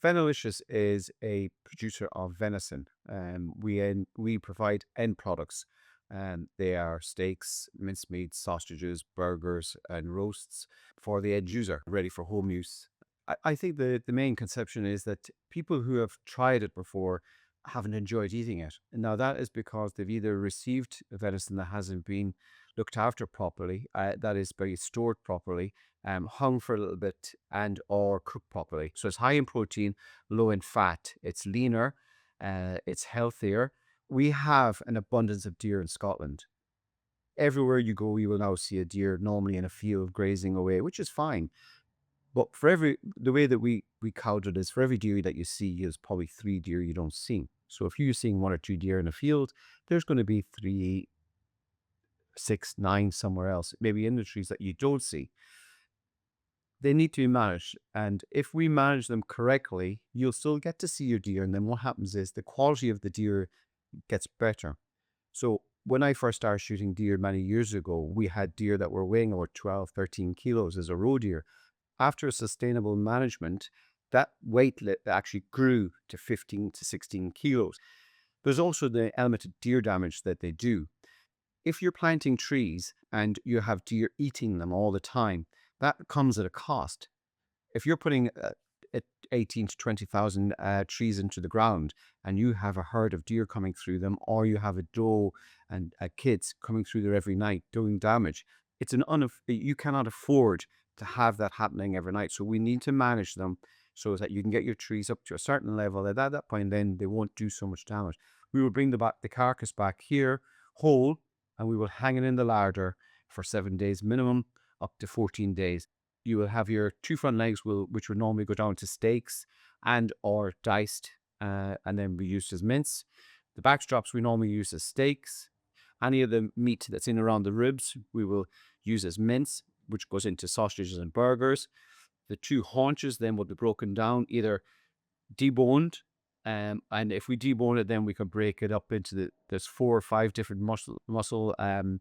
Venalicious is a producer of venison. We provide end products, and they are steaks, mincemeat, sausages, burgers, and roasts for the end user, ready for home use. I think the main conception is that people who have tried it before haven't enjoyed eating it. And now that is because they've either received venison that hasn't been looked after properly, that is very stored properly, hung for a little bit, and or cooked properly. So it's high in protein, low in fat. It's leaner, it's healthier. We have an abundance of deer in Scotland. Everywhere you go, you will now see a deer, normally in a field grazing away, which is fine. But for the way that we count it is for every deer that you see, is probably three deer you don't see. So if you're seeing one or two deer in a field, there's going to be three, six, nine somewhere else, maybe in the trees that you don't see. They need to be managed. And if we manage them correctly, you'll still get to see your deer. And then what happens is the quality of the deer gets better. So when I first started shooting deer many years ago, we had deer that were weighing over 12, 13 kilos as a roe deer. After sustainable management, that actually grew to 15 to 16 kilos. There's also the element of deer damage that they do. If you're planting trees and you have deer eating them all the time, that comes at a cost. If you're putting 18 to 20,000 trees into the ground and you have a herd of deer coming through them, or you have a doe and kids coming through there every night doing damage, you cannot afford to have that happening every night. So we need to manage them so that you can get your trees up to a certain level. At that point, then they won't do so much damage. We will bring the carcass back here whole, and we will hang it in the larder for 7 days minimum, up to 14 days. You will have your two front legs, which would normally go down to steaks and or diced, and then be used as mince. The back straps we normally use as steaks. Any of the meat that's in around the ribs, we will use as mince, which goes into sausages and burgers. The two haunches then will be broken down, either deboned, and if we debone it, then we can break it up into there's 4 or 5 different muscles, and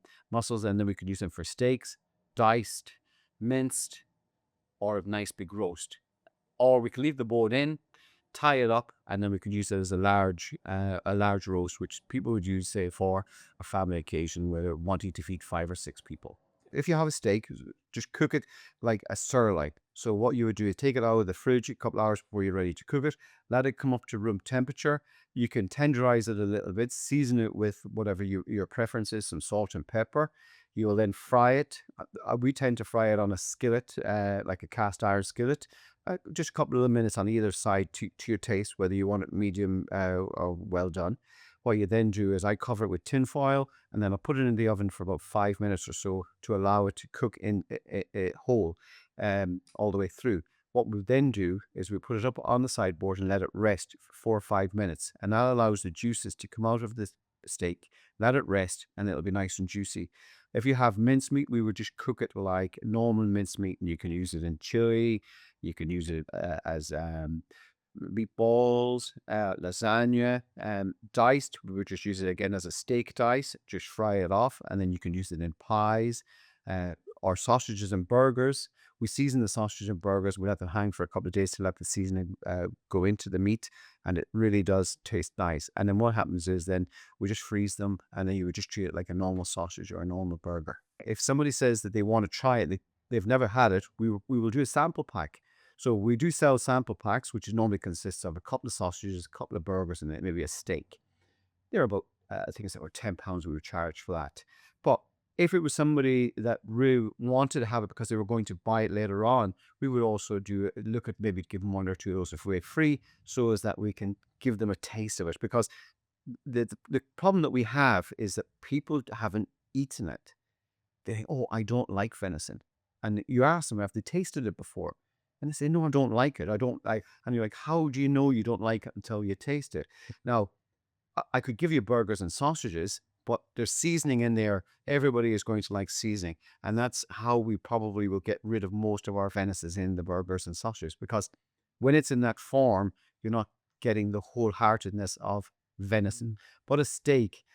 then we could use them for steaks, diced, minced, or a nice big roast. Or we can leave the bone in, tie it up, and then we could use it as a large roast, which people would use, say, for a family occasion where they're wanting to feed 5 or 6 people. If you have a steak, just cook it like a sirloin. So what you would do is take it out of the fridge a couple hours before you're ready to cook it, let it come up to room temperature. You can tenderize it a little bit, season it with whatever your preference is, some salt and pepper. You will then fry it. We tend to fry it on a skillet, like a cast iron skillet, just a couple of minutes on either side to your taste, whether you want it medium or well done. What you then do is I cover it with tin foil, and then I put it in the oven for about 5 minutes or so to allow it to cook in whole, all the way through. What we then do is we put it up on the sideboard and let it rest for 4 or 5 minutes, and that allows the juices to come out of the steak. Let it rest, and it'll be nice and juicy. If you have mincemeat, we would just cook it like normal mincemeat, and you can use it in chili. You can use it as meatballs, lasagna, diced. We would just use it again as a steak dice, just fry it off, and then you can use it in pies, or sausages and burgers. We season the sausage and burgers. We let them hang for a couple of days to let the seasoning go into the meat, and it really does taste nice. And then what happens is then we just freeze them, and then you would just treat it like a normal sausage or a normal burger. If somebody says that they want to try it, they've never had it, we will do a sample pack. So we do sell sample packs, which normally consists of a couple of sausages, a couple of burgers, and then maybe a steak. They're about, I think it's about £10 we would charge for that. But if it was somebody that really wanted to have it because they were going to buy it later on, we would also look at maybe give them one or two of those away free, so as that we can give them a taste of it. Because the problem that we have is that people haven't eaten it. They think, oh, I don't like venison. And you ask them if they tasted it before. And they say, no, I don't like it. I don't like, and you're like, how do you know you don't like it until you taste it? Now, I could give you burgers and sausages, but there's seasoning in there. Everybody is going to like seasoning. And that's how we probably will get rid of most of our venisons in the burgers and sausages, because when it's in that form, you're not getting the wholeheartedness of venison. But a steak,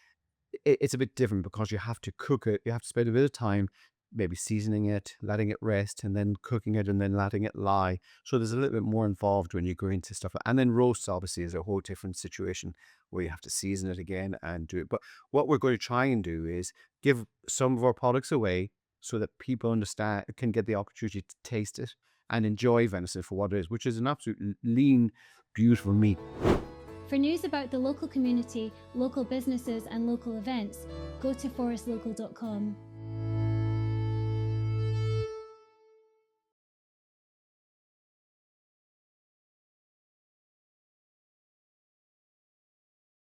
it's a bit different because you have to cook it. You have to spend a bit of time maybe seasoning it, letting it rest, and then cooking it, and then letting it lie. So there's a little bit more involved when you go into stuff. And then roasts obviously is a whole different situation where you have to season it again and do it. But what we're going to try and do is give some of our products away so that people understand, can get the opportunity to taste it and enjoy venison for what it is, which is an absolute lean, beautiful meat. For news about the local community, local businesses and local events, go to forestlocal.com.